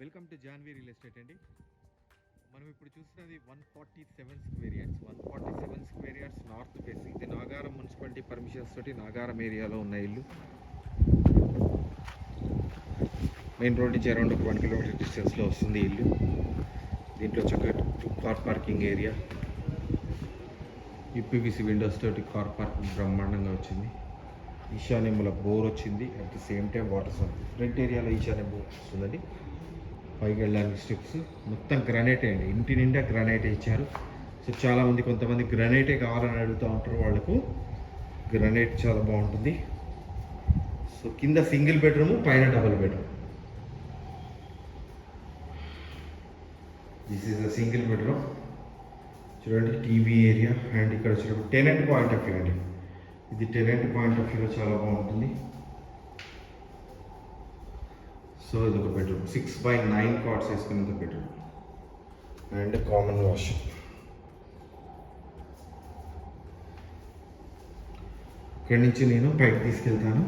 Welcome to Janhvi real estate అండి. మనం ఇప్పుడు చూస్తున్నది 147 square yards. 147 square yards north face. ఇది నాగారం మున్సిపాలిటీ పర్మిషన్స్ తోటి నాగారం ఏరియాలో ఉన్న ఇల్లు. మెయిన్ రోడ్ నుంచి అరౌండ్ 1 కిలోమీటర్ డిస్టెన్స్లో వస్తుంది ఇల్లు. దీంట్లో చక్కగా car parking area, UPVC Windows తోటి కార్ పార్కింగ్ బ్రహ్మాండంగా వచ్చింది. ఈశాన్యముల బోర్ వచ్చింది. At the same time water source. Front ఏరియాలో ఈశాన్య బోర్ వస్తుందండి. పైకి వెళ్ళడానికి స్టెప్స్ మొత్తం గ్రానైటే అండి. ఇంటి నిండా గ్రానైటే ఇచ్చారు. సో చాలామంది కొంతమంది గ్రానైటే కావాలని అడుగుతూ ఉంటారు. వాళ్ళకు గ్రానైట్ చాలా బాగుంటుంది. సో కింద సింగిల్ బెడ్రూమ్, పైన double bedroom. This is a single bedroom. చూడండి టీవీ ఏరియా. అండ్ ఇక్కడ వచ్చేటప్పుడు టెనెంట్ పాయింట్ ఆఫ్ వ్యూ అండి. ఇది టెనెంట్ పాయింట్ ఆఫ్ వ్యూలో చాలా బాగుంటుంది. సో ఇది ఒక బెడ్రూమ్, 6x9 కాట్స్ వేసుకునేది బెడ్రూమ్ అండ్ కామన్ వాష్రూమ్. ఇక్కడి నుంచి నేను పైకి తీసుకెళ్తాను.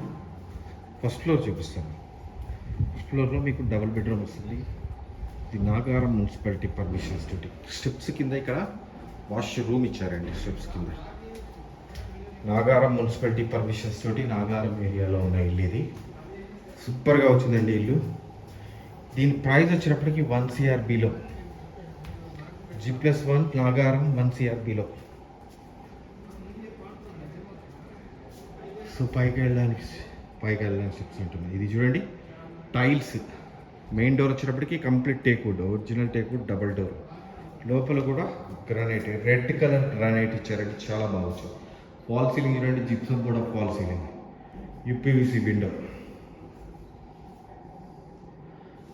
ఫస్ట్ ఫ్లోర్ చూపిస్తాను. ఫస్ట్ ఫ్లోర్లో మీకు డబుల్ బెడ్రూమ్ వస్తుంది. ఇది నాగారం మున్సిపాలిటీ పర్మిషన్స్ తోటి. స్టెప్స్ కింద ఇక్కడ వాష్ రూమ్ ఇచ్చారండి. స్టెప్స్ కింద నాగారం మున్సిపాలిటీ పర్మిషన్స్ తోటి నాగారం ఏరియాలో ఉన్న ఇల్లు ఇది. సూపర్గా వచ్చిందండి ఇల్లు. దీని ప్రైస్ వచ్చేటప్పటికి 1 CRBలో, G+1 నాగారం 1 CRBలో. సో పైకి వెళ్ళడానికి స్టెప్స్ ఉంటుంది. ఇది చూడండి టైల్స్. మెయిన్ డోర్ వచ్చేటప్పటికి complete teakwood, original teakwood, double door. లోపల కూడా గ్రానైట్, రెడ్ కలర్ గ్రానైట్ ఇచ్చారండి. చాలా బాగా వచ్చింది. ఫాల్ సీలింగ్ చూడండి, జిప్సం కూడా false ceiling, UPVC window.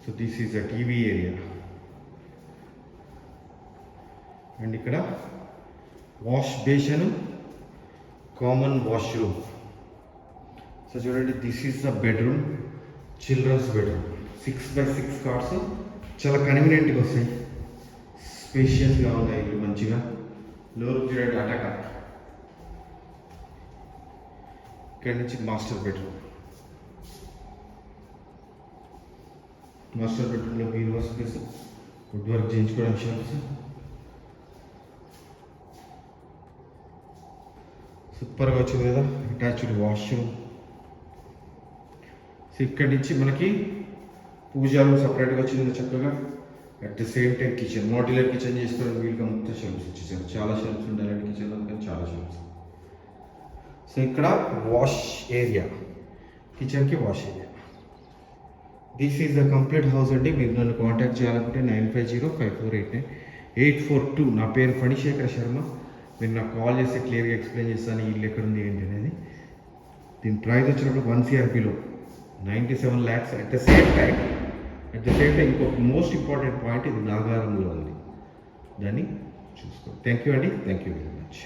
So this is a TV area. And ఇక్కడ wash basin, common washroom. So చూడండి this is the bedroom, children's bedroom. 6x6 cards చాలా కన్వీనియంట్గా వస్తాయి. స్పేషియస్గా ఉన్నాయి ఇల్లు మంచిగా. లోరు చూడండి అటాకా. ఇక్కడ నుంచి మాస్టర్ బెడ్రూమ్. మాస్టర్ బెడ్రూమ్లో బీరువా స్పేస్, వుడ్ వర్క్ చేయించుకోవడానికి షెల్ఫ్స్. సూపర్గా వచ్చింది కదా. Attached washroom. సో ఇక్కడి నుంచి మనకి పూజా రూమ్ సపరేట్గా వచ్చింది చక్కగా. At the same time kitchen, modular kitchen చేసుకోవడానికి వీలుగా మొత్తం షెల్ఫ్స్ ఇచ్చేసారు. చాలా షెల్ఫ్స్ ఉండాలండి కిచెన్లో, కానీ చాలా షెల్ఫ్స్. సో ఇక్కడ వాష్ ఏరియా, కిచెన్కి wash area. This is the complete house అండి. మీరు నన్ను కాంటాక్ట్ చేయాలనుకుంటే 9505484842. నా పేరు ఫణిశేఖర్ శర్మ. మీరు నాకు కాల్ చేస్తే క్లియర్గా ఎక్స్ప్లెయిన్ చేస్తాను ఇల్లు ఎక్కడుంది ఏంటి అనేది. దీని ప్రైస్ వచ్చినప్పుడు 1 CRBలో 97 lakhs. At the same time ఇంకొక మోస్ట్ ఇంపార్టెంట్ పాయింట్, ఇది నాగారంలో ఉంది. దాన్ని చూసుకోండి. థ్యాంక్ యూ అండి. Thank you very much.